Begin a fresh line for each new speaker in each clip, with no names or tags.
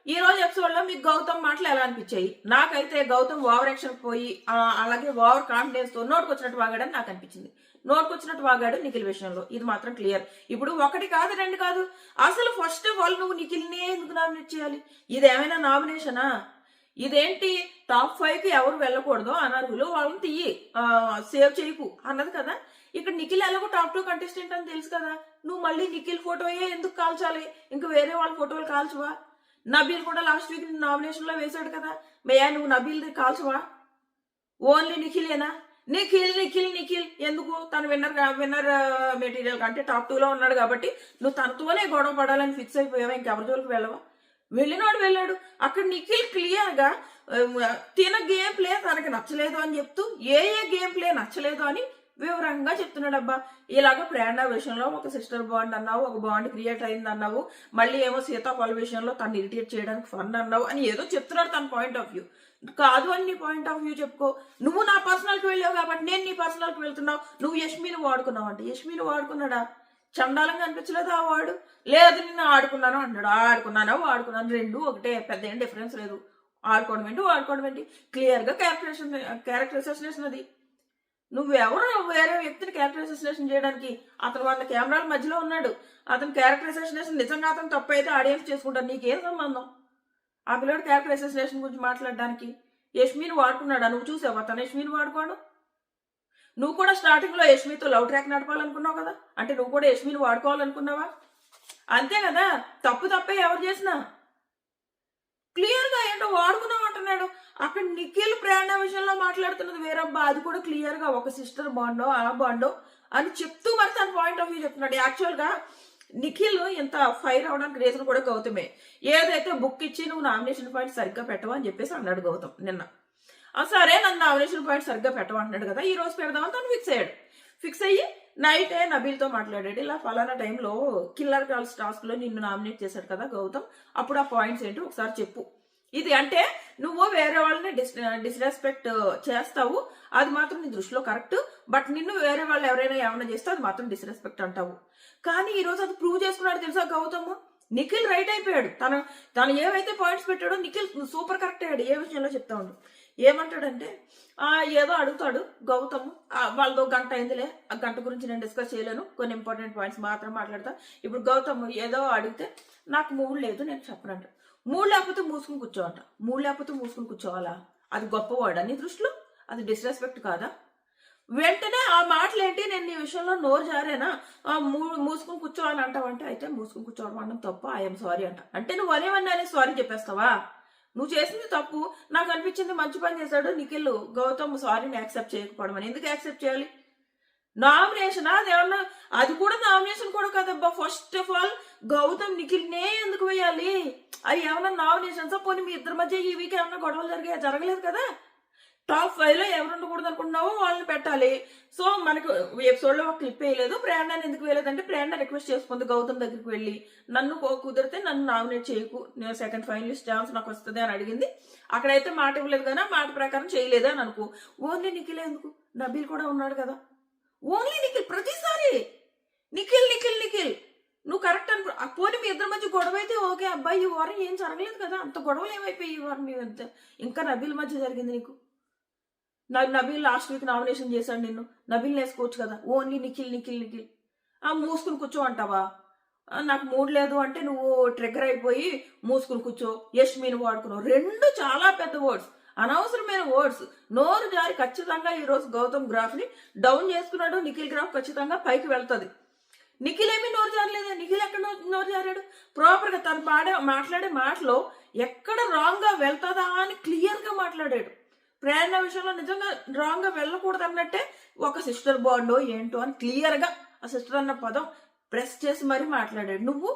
ఈ రోజు ఎపిసోడ్ లో మీకు గౌతమ్ మాటలు ఎలా అనిపించాయి? నాకైతే గౌతమ్ ఓవర్ యాక్షన్ పోయి అలాగే ఓవర్ కాన్ఫిడెన్స్ తో నోటుకొచ్చినట్టు వాగాడని నాకు అనిపించింది. నోటుకొచ్చినట్టు వాగాడు నిఖిల్ విషయంలో, ఇది మాత్రం క్లియర్. ఇప్పుడు ఒకటి కాదు రెండు కాదు, అసలు ఫస్ట్ ఆఫ్ ఆల్ నువ్వు నిఖిల్నే ఎందుకు నామినేట్ చేయాలి? ఇదేమైనా నామినేషనా? ఇదేంటి టాప్ 5 కి ఎవరు వెళ్ళకూడదు అనర్హులు వాళ్ళని తీయి, సేవ్ చేయకు అన్నది కదా. ఇక్కడ నిఖిల్ ఎలాగో టాప్ 2 కంటెస్టెంట్ అని తెలుసు కదా, నువ్వు మళ్ళీ నిఖిల్ ఫోటోయే ఎందుకు కాల్చాలి? ఇంకా వేరే వాళ్ళ ఫోటోలు కాల్చవా? నబీల్ కూడా లాస్ట్ వీక్ నామినేషన్ లో వేశాడు కదా, మేయా నువ్వు నబీల్ కాల్చవా? ఓన్లీ నిఖిలేనా? నిఖిల్ నిఖిల్ నిఖిల్ ఎందుకు? తను విన్నర్ మెటీరియల్ కంటే టాప్ 2 లో ఉన్నాడు కాబట్టి నువ్వు తనతోనే గొడవ పడాలని ఫిక్స్ అయిపోయావా? ఇంకెవరి జోలికి వెళ్ళవా? వెళ్ళినాడు వెళ్ళాడు. అక్కడ నిఖిల్ క్లియర్ గా తిన గేమ్ ప్లే తనకి నచ్చలేదు అని చెప్తూ ఏ గేమ్ ప్లే నచ్చలేదు అని వివరంగా చెప్తున్నాడు. అబ్బా, ఇలాగ ప్రేరణ విషయంలో ఒక సిస్టర్ బాండ్ అన్నావు, ఒక బాండ్ క్రియేట్ అయింది అన్నావు, మళ్ళీ ఏమో సీతాఫల విషయంలో తను ఇరిటేట్ చేయడానికి ఫన్ అన్నావు అని ఏదో చెప్తున్నాడు తన పాయింట్ ఆఫ్ వ్యూ. కాదు అని నీ పాయింట్ ఆఫ్ వ్యూ చెప్పుకో. నువ్వు నా పర్సనల్కి వెళ్ళావు కాబట్టి నేను నీ పర్సనల్కి వెళ్తున్నావు. నువ్వు యష్మిని వాడుకున్నావు అంటే యష్మిని వాడుకున్నాడా? చండాలంగా అనిపించలేదు ఆ వాడు? లేదు నిన్ను ఆడుకున్నాను అన్నాడు. ఆడుకున్నాను వాడుకున్నాను రెండు ఒకటే, పెద్ద ఏం డిఫరెన్స్ లేదు. ఆడుకోవడం ఏంటి వాడుకోవడం ఏంటి? క్లియర్ గా క్యారెక్టర్ అసోసినేషన్ అది. నువ్వెవరు వేరే వ్యక్తిని క్యారెక్టర్ అసోసినేషన్ చేయడానికి? అతను 100 కెమెరాల మధ్యలో ఉన్నాడు. అతను క్యారెక్టర్ అసోసినేషన్ నిజంగా అతను తప్పు అయితే ఆడియన్స్ చేసుకుంటారు, నీకేం సంబంధం? ఆ పిల్లడు క్యారెక్టర్ అసోసినేషన్ గురించి మాట్లాడడానికి యష్మిని వాడుకున్నాడా? నువ్వు చూసావా తను యష్మిని వాడుకోవడం? నువ్వు కూడా స్టార్టింగ్ లో యష్మితో లవ్ ట్రాక్ నడపాలనుకున్నావు కదా, అంటే నువ్వు కూడా యష్మిని వాడుకోవాలనుకున్నావా? అంతే కదా, తప్పు తప్పే ఎవరు చేసినా. క్లియర్ గా ఏంటో వాడుకున్నావు అంటున్నాడు. అక్కడ నిఖిల్ ప్రేరణ విషయంలో మాట్లాడుతున్నది వేరబ్బా, అది కూడా క్లియర్ గా ఒక సిస్టర్ బాండో ఆ బాండో అని చెప్తూ మరి తన పాయింట్ ఆఫ్ వ్యూ చెప్తున్నాడు. యాక్చువల్ గా నిఖిల్ ఇంత ఫైర్ అవడానికి రీజన్ కూడా గౌతమే. ఏదైతే బుక్ ఇచ్చి నువ్వు నామినేషన్ పాయింట్ సరిగ్గా పెట్టవా అని చెప్పేసి అన్నాడు గౌతమ్ నిన్న. సరే నన్ను నామినేషన్ పాయింట్ సరిగ్గా పెట్టమంటున్నాడు కదా, ఈ రోజు పెడదామని తను ఫిక్స్ అయ్యాడు. ఫిక్స్ అయ్యి నైటే నబీల్తో మాట్లాడాడు. ఇలా ఫలానా టైంలో కిల్లర్ గర్ల్స్ టాస్క్ లో నిన్ను నామినేట్ చేశాడు కదా గౌతమ్, అప్పుడు ఆ పాయింట్స్ ఏంటో ఒకసారి చెప్పు. ఇది అంటే నువ్వు వేరే వాళ్ళని డిస్రెస్పెక్ట్ చేస్తావు, అది మాత్రం నీ దృష్టిలో కరెక్ట్. బట్ నిన్ను వేరే వాళ్ళు ఎవరైనా ఏమైనా చేస్తే అది మాత్రం డిస్రెస్పెక్ట్ అంటావు. కానీ ఈ రోజు అది ప్రూవ్ చేసుకున్నాడు తెలుసా గౌతమ్. నిఖిల్ రైట్ అయిపోయాడు. తను ఏవైతే పాయింట్స్ పెట్టాడో నిఖిల్ సూపర్ కరెక్ట్ అయ్యాడు. ఏ విషయంలో చెప్తా ఉండు. ఏమంటాడంటే ఏదో అడుగుతాడు గౌతమ్, వాళ్ళతో గంట అయిందిలే, ఆ గంట గురించి నేను డిస్కస్ చేయలేను, కొన్ని ఇంపార్టెంట్ పాయింట్స్ మాత్రం మాట్లాడతా. ఇప్పుడు గౌతమ్ ఏదో అడిగితే నాకు మూడు లేదు నేను చెప్పనంట. మూడు లేకపోతే మూసుకుని కూర్చోవంట. మూడు లేకపోతే మూసుకుని కూర్చోవాలా? అది గొప్పవాడా నీ దృష్టిలో? అది డిస్రెస్పెక్ట్ కాదా? వెంటనే ఆ మాటలు ఏంటి, నేను నీ విషయంలో నోరు జారేనా, మూసుకుని కూర్చోవాలని అంటావంటే అయితే మూసుకుని కూర్చోవడం అనడం తప్పు, ఐఎమ్ సారీ అంట. అంటే నువ్వు అనేవన్నీ సారీ చెప్పేస్తావా? నువ్వు చేసింది తప్పు, నాకు అనిపించింది మంచి పని చేశాడు నిఖిల్, గౌతమ్ సారీని యాక్సెప్ట్ చేయకపోవడం అని. ఎందుకు యాక్సెప్ట్ చేయాలి? నామినేషన్ అదేమన్నా, అది కూడా నామినేషన్ కూడా కదబ్బా. ఫస్ట్ ఆఫ్ ఆల్ గౌతమ్ నిఖిల్నే ఎందుకు వేయాలి? అది ఏమన్నా నామినేషన్స్? పోనీ మీ ఇద్దరి మధ్య ఈ వీక్ ఏమన్నా గొడవలు జరగలేదు కదా. టాప్ 5 లో ఎవరు ఉండకూడదు అనుకుంటున్నావో వాళ్ళని పెట్టాలి. సో మనకు ఎపిసోడ్ లో ఒక క్లిప్ వేయలేదు. ప్రేరణని ఎందుకు వేయలేదంటే ప్రేరణ రిక్వెస్ట్ చేసుకుంది గౌతమ్ దగ్గరికి వెళ్ళి, నన్ను కుదిరితే నన్ను నామినేట్ చేయకు, నేను సెకండ్ ఫైనలిస్ట్ ఛాన్స్ నాకు వస్తుంది అని అడిగింది. అక్కడైతే మాట ఇవ్వలేదు కానీ మాట ప్రకారం చేయలేదు అని అనుకో. ఓన్లీ నిఖిల్ ఎందుకు? నబీల్ కూడా ఉన్నాడు కదా. ఓన్లీ నిఖిల్ ప్రతిసారి నిఖిల్ నిఖిల్ నిఖిల్ నువ్వు కరెక్ట్ అనుకో. పోనీ మీ ఇద్దరి మధ్య గొడవ అయితే ఓకే, అబ్బాయి ఈ వారం ఏం జరగలేదు కదా, అంత గొడవలు ఏమైపోయి ఈ వారం మీ మధ్య? ఇంకా నబీల్ మధ్య జరిగింది నీకు. నబీల్ లాస్ట్ వీక్ నామినేషన్ చేశాడు నిన్ను, నబీల్ వేసుకోవచ్చు కదా. ఓన్లీ నిఖిల్ నిఖిల్ నిఖిల్ మూసుకుని కూర్చో అంటావా? నాకు మూడ్ లేదు అంటే నువ్వు ట్రిగ్గర్ అయిపోయి మూసుకుని కూర్చో, యష్మిని వాడుకున్నావు. రెండు చాలా పెద్ద వర్డ్స్, అనవసరమైన వర్డ్స్. నోరు జారి ఖచ్చితంగా ఈ రోజు గౌతమ్ గ్రాఫ్ ని డౌన్ చేసుకున్నాడు. నిఖిల్ గ్రాఫ్ ఖచ్చితంగా పైకి వెళ్తుంది. నిఖిల్ ఏమీ నోరు జారలేదు. నిఖిల్ ఎక్కడ నోరు జారాడు? ప్రాపర్ గా తను మాట్లాడే మాటలో ఎక్కడ రాంగ్ గా వెళ్తుందా అని క్లియర్ గా మాట్లాడాడు. ప్రేరణ విషయంలో నిజంగా రాంగ్ గా వెళ్ళకూడదు అన్నట్టే ఒక సిస్టర్ బాండో ఏంటో అని క్లియర్ గా ఆ సిస్టర్ అన్న పదం ప్రెస్ చేసి మరీ మాట్లాడాడు. నువ్వు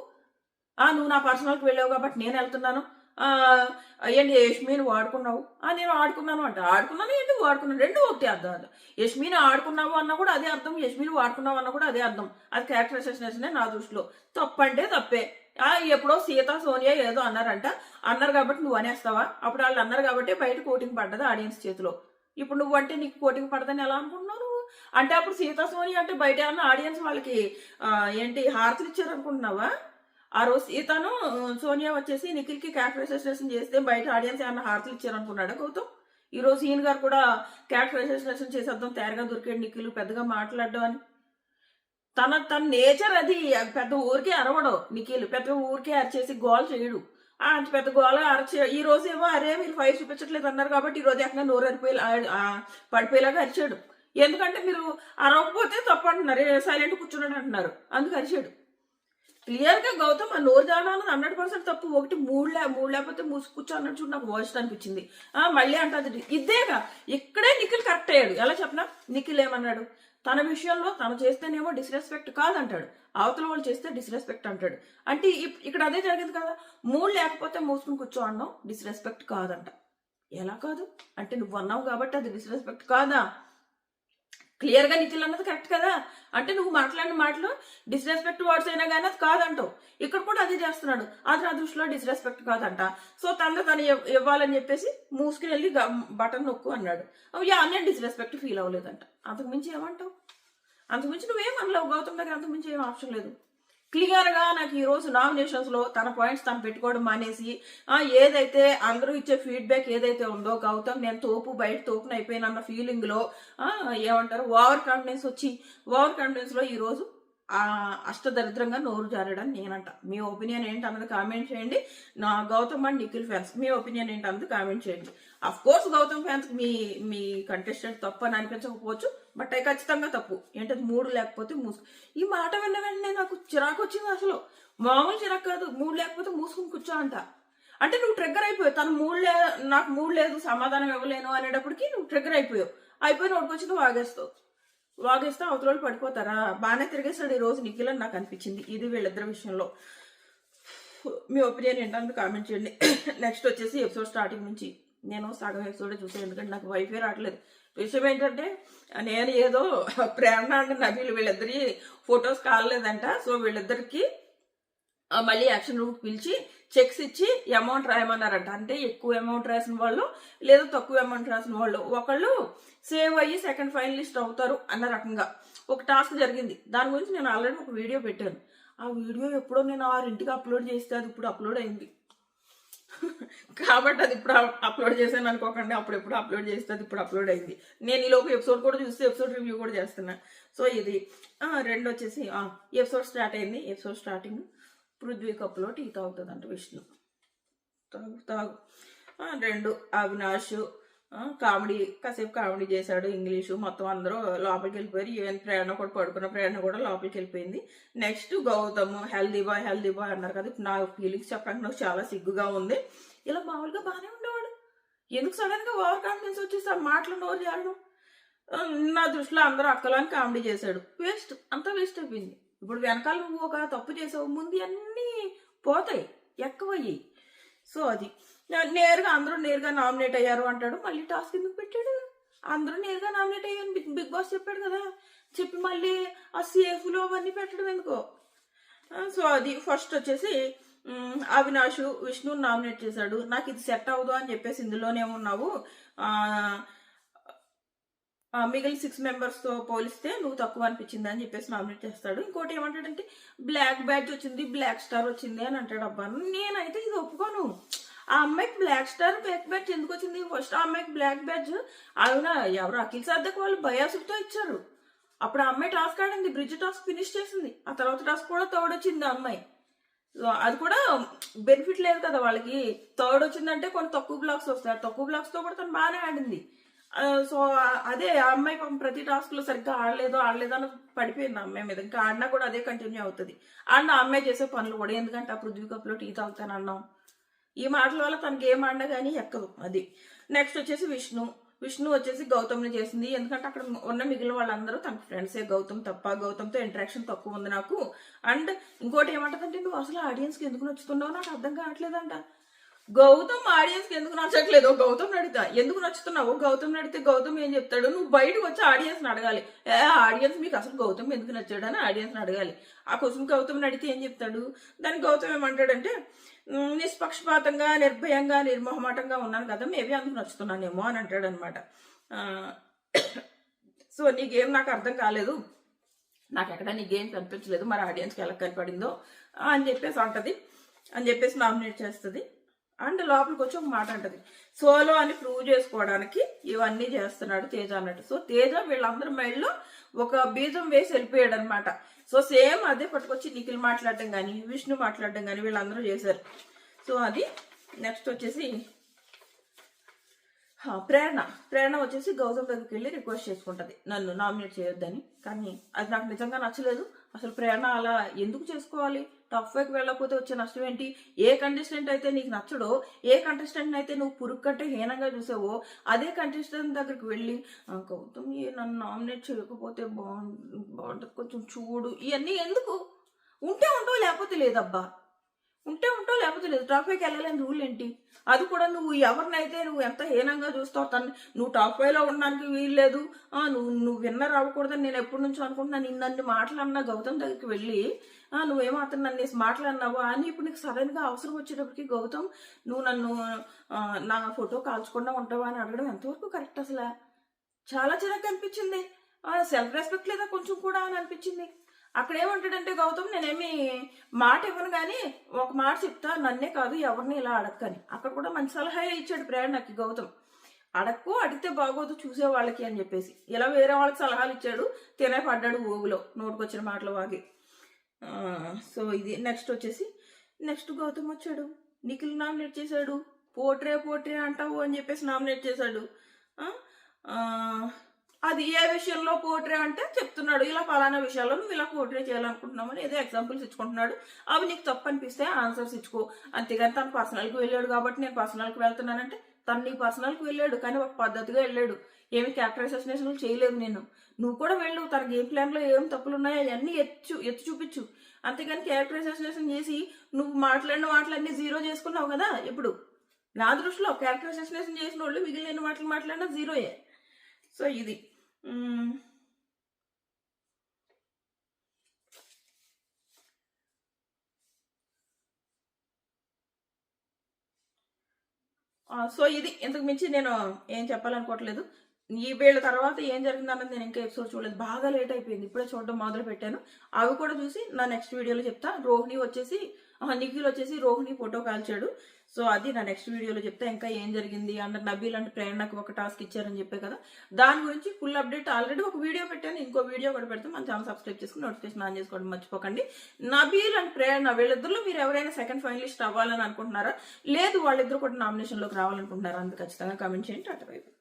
నా పర్సనల్కి వెళ్ళావు కాబట్టి నేను వెళ్తున్నాను, ఏంటి యష్మిని వాడుకున్నావు, నేను ఆడుకున్నాను అంటే ఆడుకున్నాను ఏంటి వాడుకున్నాను రెండు ఒకటి అర్థం. యష్మిని ఆడుకున్నావు అన్న కూడా అదే అర్థం, యష్మిని వాడుకున్నావు అన్న కూడా అదే అర్థం. అది క్యారెక్టర్ అసోసినేషన్ నా దృష్టిలో. తప్పంటే తప్పే. ఎప్పుడో సీత సోనియా ఏదో అన్నారు కాబట్టి నువ్వు అనేస్తావా? అప్పుడు వాళ్ళు అన్నారు కాబట్టి బయట కోటింగ్ పడ్డది ఆడియన్స్ చేతిలో. ఇప్పుడు నువ్వు అంటే నీకు కోటింగ్ పడదని ఎలా అనుకుంటున్నావు నువ్వు? అంటే అప్పుడు సీత సోనియా అంటే బయట ఏమన్నా ఆడియన్స్ వాళ్ళకి ఏంటి హారతులు ఇచ్చారు అనుకుంటున్నావా? ఆ రోజు తను సోనియా వచ్చేసి నిఖిల్కి క్యారెక్టరైజేషన్ చేస్తే బయట ఆడియన్స్ ఏమన్నా హారతలు ఇచ్చారనుకున్నాడా గౌతమ్? ఈ రోజు ఈయన గారు కూడా క్యారెక్టరైజేషన్ చేసేద్దాం, తేరగా దొరికాడు నిఖిల్, పెద్దగా మాట్లాడడం అని. తన నేచర్ అది. పెద్ద ఊరికే అరవడం నిఖిల్, పెద్ద ఊరికే అరిచేసి గోల్ చేయడు. అంత పెద్ద గోల అరచే ఈ రోజు ఏమో అరే మీరు ఫైర్ చూపించట్లేదు అన్నారు కాబట్టి ఈ రోజు ఎక్కడ నోరు అరిపోయి పడిపోయేలాగా అరిచాడు. ఎందుకంటే మీరు అరవకపోతే తప్పు అంటున్నారు, సైలెంట్ కూర్చున్నాడు అంటున్నారు, అందుకు అరిచాడు. క్లియర్ గా గౌతమ్ ఆ నోరు జాడాలని 100% తప్పు. ఒకటి మూడు లేకపోతే మూసి కూర్చో అన్నట్టు చూడు నాకు వాయిస్ అనిపించింది. మళ్ళీ అంటది ఇదేగా. ఇక్కడే నిఖిల్ కరెక్ట్ అయ్యాడు. ఎలా చెప్పనా? నిఖిల్ ఏమన్నాడు, తన విషయంలో తను చేస్తేనేమో డిస్రెస్పెక్ట్ కాదంటాడు, అవతల వాళ్ళు చేస్తే డిస్రెస్పెక్ట్ అంటాడు. అంటే ఇక్కడ అదే జరిగింది కదా. మూడు లేకపోతే మూసుకుని కూర్చో అన్నావు, డిస్రెస్పెక్ట్ కాదంట. ఎలా కాదు అంటే నువ్వు అన్నావు కాబట్టి అది డిస్రెస్పెక్ట్ కాదా? క్లియర్ గా నిఖిల్ అన్నది కరెక్ట్ కదా. అంటే నువ్వు మాట్లాడిన మాటలు డిస్రెస్పెక్ట్ వర్డ్స్ అయినా కానీ అది కాదంటావు. ఇక్కడ కూడా అదే చేస్తున్నాడు, అది నా దృష్టిలో డిస్రెస్పెక్ట్ కాదంట. సో తను ఇవ్వాలని చెప్పేసి మూసుకుని వెళ్ళి బటన్ నొక్కు అన్నాడు. నేను డిస్రెస్పెక్ట్ ఫీల్ అవ్వలేదంట. అంతకుమించి ఏమంటావు? అంతకుమించి నువ్వేమనలేవు గౌతమ్ దగ్గర, అంతకుమించి ఏం ఆప్షన్ లేదు. క్లియర్ గా నాకు ఈ రోజు నామినేషన్స్ లో తన పాయింట్స్ తను పెట్టుకోవడం మానేసి ఏదైతే అందరూ ఇచ్చే ఫీడ్బ్యాక్ ఏదైతే ఉందో గౌతమ్ నేను తోపు బయట తోపున అయిపోయినన్న ఫీలింగ్ లో ఏమంటారు ఓవర్ కాన్ఫిడెన్స్ లో ఈ రోజు అష్టదరిద్రంగా నోరు జారడం నేనంట. మీ ఒపీనియన్ ఏంటి అన్నది కామెంట్ చేయండి. నా గౌతమ్ అండ్ నిఖిల్ ఫ్యాన్స్ మీ ఒపీనియన్ ఏంటి అన్నది కామెంట్ చేయండి. అఫ్ కోర్స్ గౌతమ్ ఫ్యాన్స్ మీ కంటెస్టెంట్ తప్పు అని అనిపించకపోవచ్చు, బట్ అవి ఖచ్చితంగా తప్పు. ఏంటది మూడు లేకపోతే ఈ మాట విన్న వెంటనే నాకు చిరాకు వచ్చింది. అసలు మామూలు చిరాకు కాదు. మూడు లేకపోతే మూసుకుని కూర్చో అంట. అంటే నువ్వు ట్రిగ్గర్ అయిపోయావు. నాకు మూడు లేదు సమాధానం ఇవ్వలేను అనేటప్పటికి నువ్వు ట్రిగ్గర్ అయిపోయావు. నోటికి వచ్చి నువ్వు వాగేస్తే అవతల వాళ్ళు పడిపోతారా? బాగానే తిరిగేస్తాడు ఈ రోజు నిఖిల్ అని నాకు అనిపించింది. ఇది వీళ్ళిద్దరి విషయంలో. మీ ఒపీనియన్ ఏంటంటే కామెంట్ చేయండి. నెక్స్ట్ వచ్చేసి ఎపిసోడ్ స్టార్టింగ్ నుంచి నేను సగం ఎపిసోడే చూసాను, ఎందుకంటే నాకు వైఫై రావట్లేదు. విషయం ఏంటంటే నేను ఏదో ప్రేరణ అంటే నబీల్ వీళ్ళిద్దరి ఫొటోస్ కాలేదంట. సో వీళ్ళిద్దరికి మళ్ళీ యాక్షన్ రూమ్ పిలిచి చెక్స్ ఇచ్చి అమౌంట్ రాయమన్నారంట. అంటే ఎక్కువ అమౌంట్ రాసిన వాళ్ళు లేదా తక్కువ అమౌంట్ రాసిన వాళ్ళు ఒకళ్ళు సేవ్ అయ్యి సెకండ్ ఫైనలిస్ట్ అవుతారు అన్న రకంగా ఒక టాస్క్ జరిగింది. దాని గురించి నేను ఆల్రెడీ ఒక వీడియో పెట్టాను. ఆ వీడియో ఎప్పుడో నేను 6 అప్లోడ్ చేస్తే అది ఇప్పుడు అప్లోడ్ అయింది. కాబట్టి అది ఇప్పుడు అప్లోడ్ చేశాను అనుకోకండి. అప్పుడెప్పుడు అప్లోడ్ చేస్తే అది ఇప్పుడు అప్లోడ్ అయింది. నేను ఈలోపు ఎపిసోడ్ కూడా చూస్తే ఎపిసోడ్ రివ్యూ కూడా చేస్తున్నా. సో ఇది రెండు వచ్చేసి ఎపిసోడ్ స్టార్ట్ అయింది. ఎపిసోడ్ స్టార్టింగ్ పృథ్వీ కప్లో టీ తాగుతుందంట విష్ణు. తాగు. రెండు అవినాష్ కామెడీ కాసేపు కామెడీ చేశాడు, ఇంగ్లీషు మొత్తం అందరూ లోపలికి వెళ్ళిపోయారు. ఈవెన్ ప్రేరణ కూడా పడుకున్న ప్రేరణ కూడా లోపలికి వెళ్ళిపోయింది. నెక్స్ట్ గౌతమ్ హెల్దీ బాయ్ అన్నారు కదా. నా ఫీలింగ్స్ చెప్పడానికి నాకు చాలా సిగ్గుగా ఉంది. ఇలా మామూలుగా బాగానే ఉండేవాడు, ఎందుకు సడన్ గా ఓవర్ కాన్ఫిడెన్స్ వచ్చేసి ఆ మాటలు నోరు జారడం? నా దృష్టిలో అందరూ అక్కలని కామెడీ చేశాడు. అంతా వేస్ట్ అయిపోయింది. ఇప్పుడు వెనకాల నువ్వు ఒక తప్పు చేసావు, ముందు అన్నీ పోతాయి, ఎక్కువయ్యి. సో అది నేరుగా అందరూ నేరుగా నామినేట్ అయ్యారు అంటాడు. మళ్ళీ టాస్క్ ఎందుకు పెట్టాడు? అందరూ నేరుగా నామినేట్ అయ్యారు బిగ్ బాస్ చెప్పాడు కదా. చెప్పి మళ్ళీ ఆ సేఫ్లో అవన్నీ పెట్టడం ఎందుకో? సో అది ఫస్ట్ వచ్చేసి అవినాష్ విష్ణు నామినేట్ చేశాడు. నాకు ఇది సెట్ అవ్వదు అని చెప్పేసి ఇందులోనే ఉన్నావు, మిగిలిన 6 మెంబర్స్తో పోలిస్తే నువ్వు తక్కువ అనిపించింది అని చెప్పేసి నామినేట్ చేస్తాడు. ఇంకోటి ఏమంటాడంటే బ్లాక్ బ్యాడ్జ్ వచ్చింది, బ్లాక్ స్టార్ వచ్చింది అని అంటాడు. అబ్బా నేనైతే ఇది ఒప్పుకోను. ఆ అమ్మాయికి బ్లాక్ స్టార్ బ్లాక్ బ్యాడ్జ్ ఎందుకు వచ్చింది? ఫస్ట్ ఆ అమ్మాయికి బ్లాక్ బ్యాడ్జ్ అవునా ఎవరు అఖిల్ సార్థక్ వాళ్ళు బయాసులతో ఇచ్చారు. అప్పుడు ఆ అమ్మాయి టాస్క్ ఆడింది, బ్రిడ్జ్ టాస్క్ ఫినిష్ చేసింది. ఆ తర్వాత టాస్క్ కూడా థర్డ్ వచ్చింది ఆ అమ్మాయి. అది కూడా బెనిఫిట్ లేదు కదా వాళ్ళకి. థర్డ్ వచ్చిందంటే కొన్ని తక్కువ బ్లాక్స్ వస్తాయి. తక్కువ బ్లాక్స్ తో కూడా తను బాగానే ఆడింది. సో అదే ఆ అమ్మాయి ప్రతి టాస్క్ లో సరిగ్గా ఆడలేదు అని పడిపోయింది ఆ అమ్మాయి మీద. ఇంకా ఆడినా కూడా అదే కంటిన్యూ అవుతుంది. అండ్ ఆ అమ్మాయి చేసే పనులు కూడా, ఎందుకంటే ఆ పృథ్వీ కప్లో టీ తాగుతాను అన్నాం. ఈ మాటల వల్ల తనకి ఏం ఆడినా కానీ ఎక్కదు. అది నెక్స్ట్ వచ్చేసి విష్ణు వచ్చేసి గౌతమ్ని చేసింది. ఎందుకంటే అక్కడ ఉన్న మిగిలిన వాళ్ళందరూ తనకు ఫ్రెండ్సే. గౌతమ్తో ఇంటరాక్షన్ తక్కువ ఉంది నాకు. అండ్ ఇంకోటి ఏమంటదంటే నువ్వు అసలు ఆడియన్స్కి ఎందుకు నచ్చుతున్నావు నాకు అర్థం కావట్లేదంట. గౌతమ్ ఆడియన్స్ కి ఎందుకు నచ్చట్లేదు? గౌతమ్ నడితా ఎందుకు నచ్చుతున్నావు? గౌతమ్ నడితే గౌతమ్ ఏం చెప్తాడు? నువ్వు బయటకు వచ్చి ఆడియన్స్ అడగాలి. ఆడియన్స్ మీకు అసలు గౌతమ్ ఎందుకు నచ్చాడు అని ఆడియన్స్ అడగాలి. ఆ క్వశ్చన్ గౌతమ్ అడిగితే ఏం చెప్తాడు? దానికి గౌతమ్ ఏమంటాడంటే నిష్పక్షపాతంగా నిర్భయంగా నిర్మోహమాటంగా ఉన్నాను కదా, మేబీ అందుకు నచ్చుతున్నానేమో అని అంటాడు అనమాట. సో నీకేం నాకు అర్థం కాలేదు, నాకు ఎక్కడ నీ గేమ్ కనిపించలేదు, మరి ఆడియన్స్కి ఎలా కనపడిందో అని చెప్పేసి అంటది, అని చెప్పేసి నామినేట్ చేస్తుంది. అండ్ లోపలికి వచ్చి ఒక మాట అంటది, సోలో అని ప్రూవ్ చేసుకోవడానికి ఇవన్నీ చేస్తున్నాడు తేజ అన్నట్టు. సో తేజ వీళ్ళందరి మైండ్లో ఒక బీజం వేసి వెళ్ళిపోయాడు అనమాట. సో సేమ్ అదే పట్టుకొచ్చి నిఖిల్ మాట్లాడడం కానీ విష్ణు మాట్లాడడం కానీ వీళ్ళందరూ చేశారు. సో అది నెక్స్ట్ వచ్చేసి ప్రేరణ వచ్చేసి గౌతమ్ దగ్గరికి వెళ్ళి రిక్వెస్ట్ చేసుకుంటది నన్ను నామినేట్ చేయొద్దని. కానీ అది నాకు నిజంగా నచ్చలేదు. అసలు ప్రేరణ అలా ఎందుకు చేసుకోవాలి? టాప్ 5కి వెళ్ళకపోతే వచ్చే నష్టం ఏంటి? ఏ కంటెస్టెంట్ అయితే నీకు నచ్చడో, ఏ కంటెస్టెంట్ అయితే నువ్వు పురుగు కంటే హీనంగా చూసావో, అదే కంటెస్టెంట్ దగ్గరికి వెళ్ళి గౌతమ్ నన్ను నామినేట్ చేయకపోతే బాగుంటుంది, కొంచెం చూడు, ఇవన్నీ ఎందుకు? ఉంటే ఉంటావు లేకపోతే లేదబ్బా, ఉంటే ఉంటావు లేకపోతే లేదు. టాప్ 5కి వెళ్ళలేని రూల్ ఏంటి? అది కూడా నువ్వు ఎవరినైతే నువ్వు ఎంత హీనంగా చూస్తావు, నువ్వు టాప్ 5లో ఉండడానికి వీల్లేదు, నువ్వు విన్నర్ అవ్వకూడదని నేను ఎప్పటి నుంచో అనుకుంటున్నాను. నిన్ను మాట్లాడినా గౌతమ్ దగ్గరికి వెళ్ళి నువ్వేమో అతను నన్ను మాట్లాడినావు అని ఇప్పుడు నీకు సడన్ గా అవసరం వచ్చేటప్పటికి గౌతమ్ నువ్వు నన్ను నా ఫోటో కాల్చకుండా ఉంటావా అని అడగడం ఎంతవరకు కరెక్ట్? అసలు చాలా చిరాకు అనిపించింది. సెల్ఫ్ రెస్పెక్ట్ లేదా కొంచెం కూడా అని అనిపించింది. అక్కడ ఏమంటాడంటే గౌతమ్ నేనేమి మాట ఇవ్వను కానీ ఒక మాట చెప్తా, నన్నే కాదు ఎవరిని ఇలా అడక్కని. అక్కడ కూడా మంచి సలహా ఇచ్చాడు ప్రేరణకి గౌతమ్, అడక్కు, అడిగితే బాగోదు చూసే వాళ్ళకి అని చెప్పేసి. ఇలా వేరే వాళ్ళకి సలహాలు ఇచ్చాడు, తినే పడ్డాడు ఊగులో నోటుకొచ్చిన మాటలు వాగి. సో ఇది నెక్స్ట్ వచ్చేసి నెక్స్ట్ గౌతమ్ వచ్చాడు, నిఖిల్ నామినేట్ చేశాడు, పోట్రే అంటావు అని చెప్పేసి నామినేట్ చేశాడు. అది ఏ విషయంలో పోట్రే అంటే చెప్తున్నాడు, ఇలా ఫలానా విషయాల్లో నువ్వు ఇలా పోట్రే చేయాలనుకుంటున్నామని ఏదో ఎగ్జాంపుల్స్ ఇచ్చుకుంటున్నాడు. అవి నీకు తప్పు అనిపిస్తే ఆన్సర్స్ ఇచ్చుకో, అంతేగాని తను పర్సనల్కి వెళ్ళాడు కాబట్టి నేను పర్సనల్కి వెళ్తున్నానంటే తను నీ పర్సనల్కి వెళ్ళాడు కానీ ఒక పద్ధతిగా వెళ్ళాడు, ఏమి క్యారెక్టర్ అసోసినేషన్ చేయలేదు. నువ్వు కూడా వెళ్ళు, తన గేమ్ ప్లాన్లో ఏం తప్పులు ఉన్నాయో అవన్నీ ఎత్తి చూపించు, అంతేగాని క్యారెక్టర్ అసోసినేషన్ చేసి నువ్వు మాట్లాడిన మాటలన్నీ జీరో చేసుకున్నావు కదా. ఇప్పుడు నా దృష్టిలో క్యారెక్టర్ అసోసినేషన్ చేసిన వాళ్ళు మిగిలిన మాటలు మాట్లాడినా జీరోయే. సో ఇది ఇంతకు మించి నేను ఏం చెప్పాలనుకోవట్లేదు. ఈ వీళ్ళ తర్వాత ఏం జరిగిందన్నది నేను ఇంకా ఎపిసోడ్ చూడలేదు, బాగా లేట్ అయిపోయింది, ఇప్పుడే చూడడం మొదలు పెట్టాను. అవి కూడా చూసి నా నెక్స్ట్ వీడియోలో చెప్తా. నిఖిల్ వచ్చేసి రోహిణి ఫోటో కాల్చాడు. సో అది నా నెక్స్ట్ వీడియోలో చెప్తా. ఇంకా ఏం జరిగింది అందరు నబీల్ అంటే ప్రేరణకు ఒక టాస్క్ ఇచ్చారని చెప్పే కదా, దాని గురించి ఫుల్ అప్డేట్ ఆల్రెడీ ఒక వీడియో పెట్టాను, ఇంకో వీడియో కూడా పెడితే మన ఛానల్ సబ్స్క్రైబ్ చేసుకుని నోటిఫికేషన్ ఆన్ చేసుకోవడం మర్చిపోకండి. నబీల్ అండ్ ప్రేరణ వీళ్ళిద్దరిలో మీరు ఎవరైనా సెకండ్ ఫైనలిస్ట్ అవ్వాలని అనుకుంటున్నారా, లేదు వాళ్ళిద్దరు కూడా నామినేషన్లోకి రావాలనుకుంటున్నారా, అందుకు ఖచ్చితంగా కామెంట్ చేయండి. Tata bye by.